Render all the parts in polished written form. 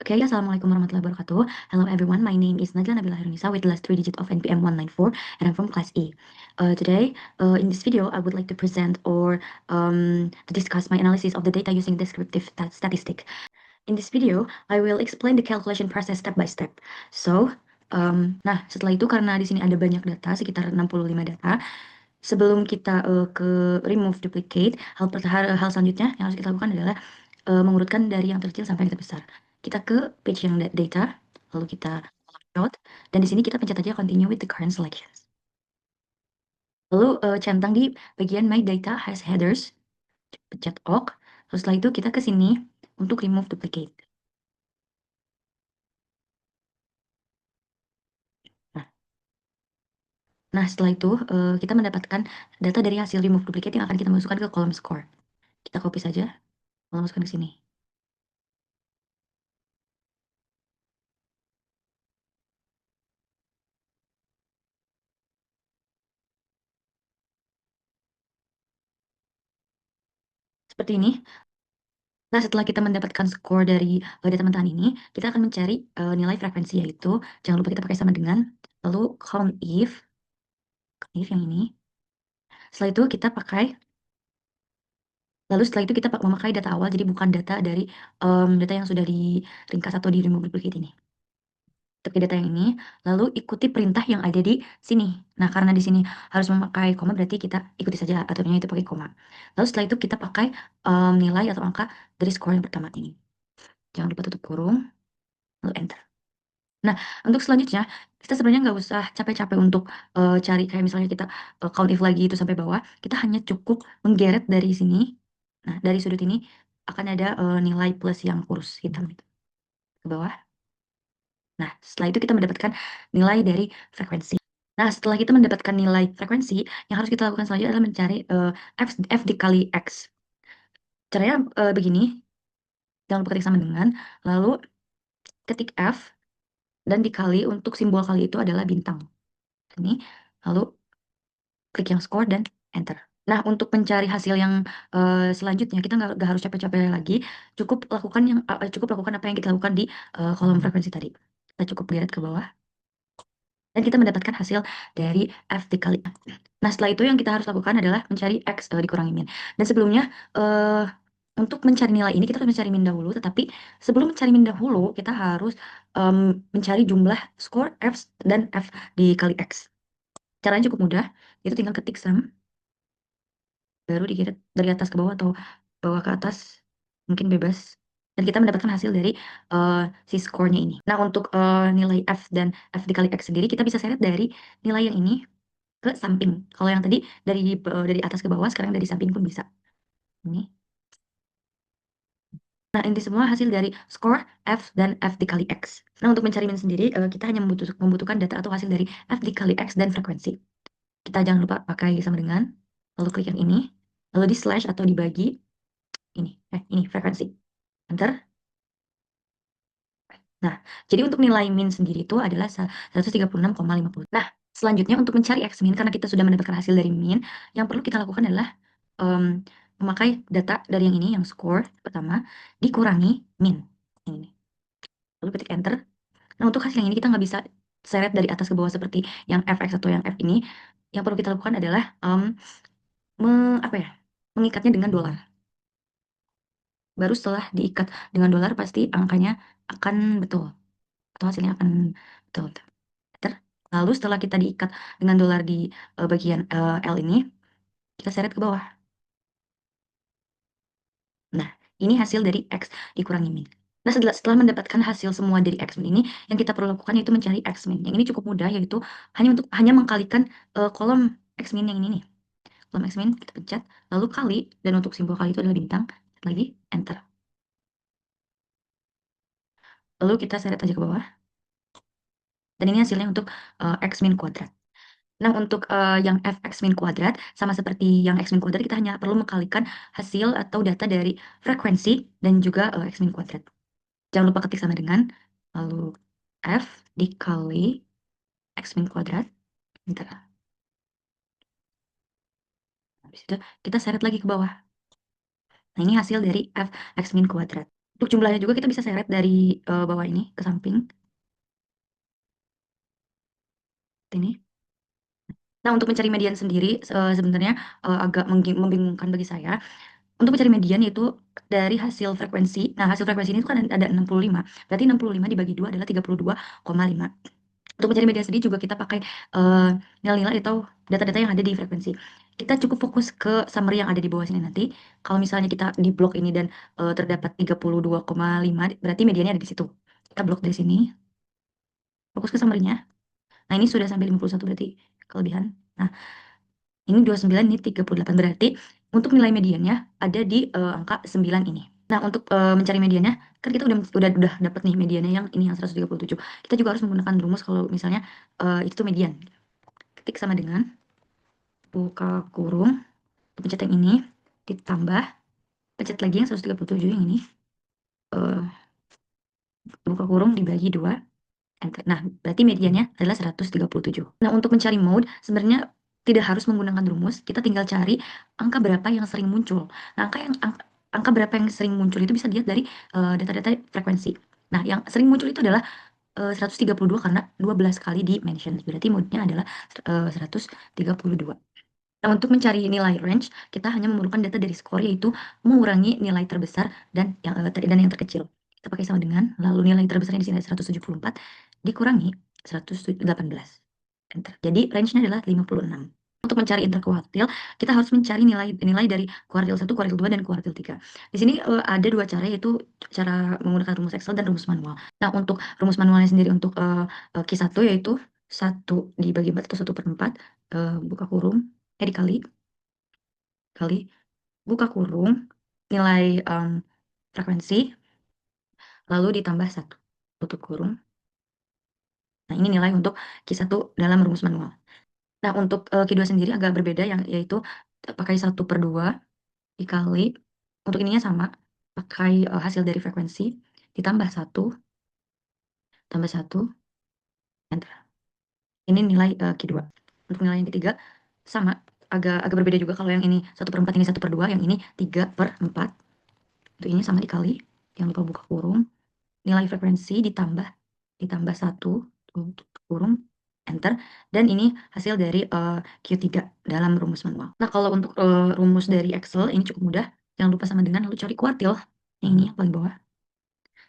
Okay, assalamualaikum warahmatullahi wabarakatuh. Hello everyone, my name is Najla Nabila Hirunisa with the last three digits of NPM 194 and I'm from class A. Today, in this video, I would like to present or to discuss my analysis of the data using descriptive statistic. In this video, I will explain the calculation process step by step. So, nah setelah itu karena di sini ada banyak data, sekitar 65 data, sebelum kita ke remove duplicate, hal selanjutnya yang harus kita lakukan adalah mengurutkan dari yang terkecil sampai yang terbesar. Kita ke page yang data, lalu kita plot, dan di sini kita pencet aja continue with the current selections. Lalu centang di bagian my data has headers, pencet OK. Lalu setelah itu kita ke sini untuk remove duplicate. Nah, setelah itu kita mendapatkan data dari hasil remove duplicate yang akan kita masukkan ke kolom score. Kita copy saja, lalu masukkan ke sini. Seperti ini. Nah, setelah kita mendapatkan skor dari data mentahan ini, kita akan mencari nilai frekuensi, yaitu jangan lupa kita pakai sama dengan, lalu count if yang ini. Setelah itu kita pakai, lalu setelah itu kita memakai data awal, jadi bukan data dari data yang sudah diringkas atau di remove duplicate ini. Untuk data yang ini, lalu ikuti perintah yang ada di sini. Nah, karena di sini harus memakai koma, berarti kita ikuti saja aturannya itu pakai koma. Lalu setelah itu kita pakai nilai atau angka dari skor yang pertama ini. Jangan lupa tutup kurung, lalu enter. Nah, untuk selanjutnya, kita sebenarnya nggak usah capek-capek untuk cari kayak misalnya kita count if lagi itu sampai bawah. Kita hanya cukup menggeret dari sini. Nah, dari sudut ini akan ada nilai plus yang kurus hitam itu ke bawah. Nah, setelah itu kita mendapatkan nilai dari frekuensi. Nah, setelah kita mendapatkan nilai frekuensi, yang harus kita lakukan selanjutnya adalah mencari F dikali X. Caranya begini, jangan lupa ketik sama dengan, lalu ketik F, dan dikali untuk simbol kali itu adalah bintang. Ini, lalu klik yang score dan enter. Nah, untuk mencari hasil yang selanjutnya, kita nggak harus capek-capek lagi, cukup lakukan apa yang kita lakukan di kolom frekuensi tadi. Kita cukup lihat ke bawah. Dan kita mendapatkan hasil dari F dikali. Nah, setelah itu yang kita harus lakukan adalah mencari X dikurangi min. Dan sebelumnya, untuk mencari nilai ini kita harus mencari min dahulu, tetapi sebelum mencari min dahulu, kita harus mencari jumlah skor F dan F dikali X. Caranya cukup mudah, itu tinggal ketik sum, baru digeret dari atas ke bawah atau bawah ke atas, mungkin bebas. Dan kita mendapatkan hasil dari si skornya ini. Nah, untuk nilai F dan F dikali X sendiri, kita bisa seret dari nilai yang ini ke samping. Kalau yang tadi dari atas ke bawah, sekarang dari samping pun bisa. Ini. Nah, inti semua hasil dari skor F dan F dikali X. Nah, untuk mencari min sendiri, kita hanya membutuhkan data atau hasil dari F dikali X dan frekuensi. Kita jangan lupa pakai sama dengan, lalu klik yang ini, lalu di slash atau dibagi, ini frekuensi. Enter. Nah, jadi untuk nilai min sendiri itu adalah 136,50. Nah, selanjutnya untuk mencari X min, karena kita sudah mendapatkan hasil dari min, yang perlu kita lakukan adalah memakai data dari yang ini, yang score pertama, dikurangi min. Ini. Lalu ketik enter. Nah, untuk hasil yang ini kita nggak bisa seret dari atas ke bawah seperti yang fx atau yang f ini. Yang perlu kita lakukan adalah mengikatnya dengan dolar. Baru setelah diikat dengan dolar, pasti angkanya akan betul. Atau hasilnya akan betul. Lalu setelah kita diikat dengan dolar di bagian L ini, kita seret ke bawah. Nah, ini hasil dari X dikurangi min. Nah, setelah mendapatkan hasil semua dari X min ini, yang kita perlu lakukan yaitu mencari X min. Yang ini cukup mudah, yaitu hanya mengkalikan kolom X min yang ini nih. Kolom X min kita pencet, lalu kali, dan untuk simbol kali itu adalah bintang, lagi enter. Lalu kita seret aja ke bawah. Dan ini hasilnya untuk X min kuadrat. Nah, untuk yang fx min kuadrat, sama seperti yang x min kuadrat, kita hanya perlu mengkalikan hasil atau data dari frekuensi dan juga x min kuadrat. Jangan lupa ketik sama dengan, lalu f dikali x min kuadrat. Bentar. Habis itu kita seret lagi ke bawah. Nah, ini hasil dari f x min kuadrat. Untuk jumlahnya juga kita bisa seret dari bawah ini ke samping ini. Nah, untuk mencari median sendiri sebenarnya agak membingungkan bagi saya. Untuk mencari median itu dari hasil frekuensi. Nah, hasil frekuensi ini tuh kan ada 65. Berarti 65 dibagi 2 adalah 32,5. Untuk mencari median sendiri juga kita pakai eh, nilai-nilai atau data-data yang ada di frekuensi. Kita cukup fokus ke summary yang ada di bawah sini nanti. Kalau misalnya kita di blok ini dan terdapat 32,5, berarti mediannya ada di situ. Kita blok dari sini, fokus ke summary-nya. Nah, ini sudah sampai 51 berarti kelebihan. Nah, ini 29, ini 38. Berarti untuk nilai mediannya ada di angka 9 ini. Nah, untuk mencari mediannya, kan kita udah dapat nih mediannya yang ini yang 137. Kita juga harus menggunakan rumus kalau misalnya itu median. Ketik sama dengan buka kurung, pencet yang ini, ditambah, pencet lagi yang 137 yang ini, eh, buka kurung dibagi 2, enter. Nah, berarti mediannya adalah 137. Nah, untuk mencari mode, sebenarnya tidak harus menggunakan rumus, kita tinggal cari angka berapa yang sering muncul. Nah, angka berapa yang sering muncul itu bisa dilihat dari data-data frekuensi. Nah, yang sering muncul itu adalah 132 karena 12 kali di mention. Berarti mode-nya adalah 132. Nah, untuk mencari nilai range, kita hanya memerlukan data dari skor, yaitu mengurangi nilai terbesar dan yang terkecil. Kita pakai sama dengan, lalu nilai terbesarnya di sini 174, dikurangi 118. Enter. Jadi, range-nya adalah 56. Untuk mencari interkuartil, kita harus mencari nilai dari kuartil 1, kuartil 2, dan kuartil 3. Di sini ada dua cara, yaitu cara menggunakan rumus Excel dan rumus manual. Nah, untuk rumus manualnya sendiri untuk Q1 yaitu 1 dibagi 4 atau 1/4, buka kurung, dikali kali buka kurung nilai frekuensi lalu ditambah 1 tutup kurung. Nah, ini nilai untuk Q1 dalam rumus manual. Nah, untuk Q2 sendiri agak berbeda, yaitu pakai 1/2 dikali, untuk ininya sama, pakai hasil dari frekuensi ditambah 1 tambah 1, enter. Ini nilai Q2. Untuk nilai yang ketiga sama, agak berbeda juga. Kalau yang ini 1/4, ini 1/2, yang ini 3/4. Untuk ini sama dikali, jangan lupa buka kurung, nilai frekuensi ditambah 1 tutup kurung, enter. Dan ini hasil dari Q3 dalam rumus manual. Nah, kalau untuk rumus dari Excel ini cukup mudah. Jangan lupa sama dengan lalu cari kuartil. Yang ini yang paling bawah.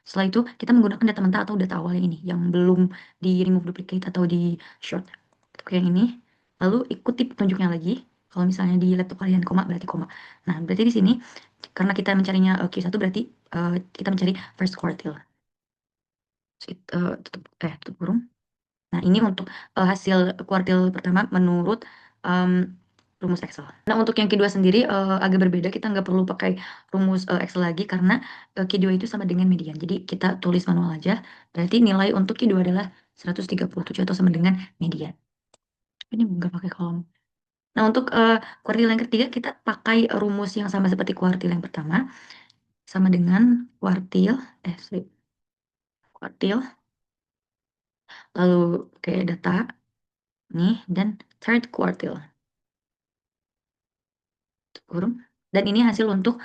Setelah itu kita menggunakan data mentah atau data awal yang ini, yang belum di remove duplicate atau di short. Untuk yang ini, lalu ikuti petunjuknya lagi. Kalau misalnya di laptop kalian koma, berarti koma. Nah, berarti di sini karena kita mencarinya Q1, berarti kita mencari first quartile. Tutup kurung. Nah, ini untuk hasil kuartil pertama menurut rumus Excel. Nah, untuk yang kedua sendiri agak berbeda. Kita nggak perlu pakai rumus Excel lagi karena kedua itu sama dengan median. Jadi kita tulis manual aja. Berarti nilai untuk kedua adalah 137 atau sama dengan median. Ini nggak pakai kolom. Nah, untuk kuartil yang ketiga kita pakai rumus yang sama seperti kuartil yang pertama. Sama dengan kuartil, lalu kayak data nih, dan third quartile kurung. Dan ini hasil untuk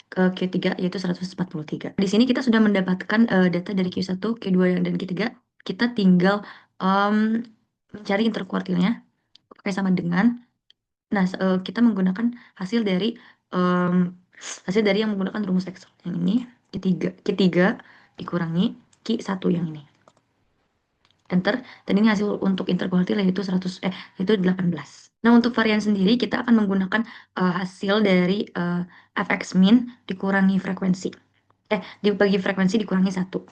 ke Q3 yaitu 143. Di sini kita sudah mendapatkan data dari Q1, Q2, dan Q3. Kita tinggal mencari interkuartilnya pakai sama dengan. Nah, kita menggunakan hasil dari yang menggunakan rumus Excel. Yang ini Q3 dikurangi Q1 yang ini. Enter. Dan ini hasil untuk interkuartil yaitu 18. Nah, untuk varian sendiri kita akan menggunakan hasil dari fx min dikurangi frekuensi. Dibagi frekuensi dikurangi 1.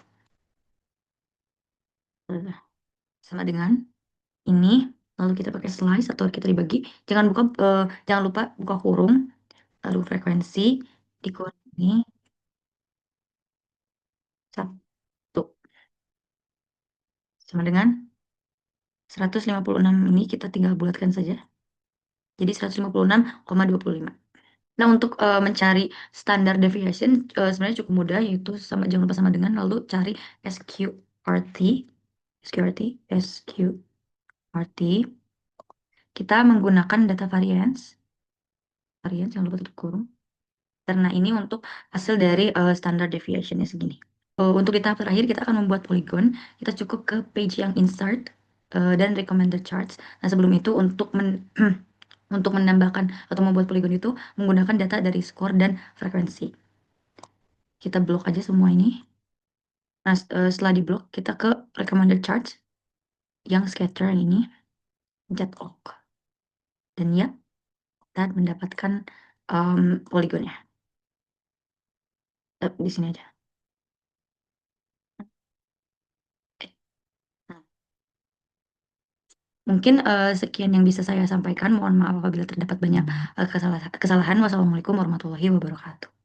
Sama dengan ini. Lalu kita pakai slice atau kita dibagi. Jangan lupa buka kurung. Lalu frekuensi dikurangi 1. Sama dengan 156 ini kita tinggal bulatkan saja. Jadi 156,25. Nah, untuk mencari standar deviation sebenarnya cukup mudah, yaitu jangan lupa sama dengan lalu cari SQRT, SQRT, SQRT. Kita menggunakan data variance, jangan lupa tutup kurung. Karena ini untuk hasil dari standard deviationnya segini. Untuk di tahap terakhir kita akan membuat polygon. Kita cukup ke page yang insert dan recommended charts. Nah, sebelum itu untuk untuk menambahkan atau membuat polygon itu menggunakan data dari score dan frekuensi. Kita blok aja semua ini. Nah, setelah di blok kita ke recommended charts yang scatter ini, pencet OK. Dan ya, kita mendapatkan polygonnya. Di sini aja. Nah, mungkin sekian yang bisa saya sampaikan. Mohon maaf apabila terdapat banyak kesalahan. Wassalamualaikum warahmatullahi wabarakatuh.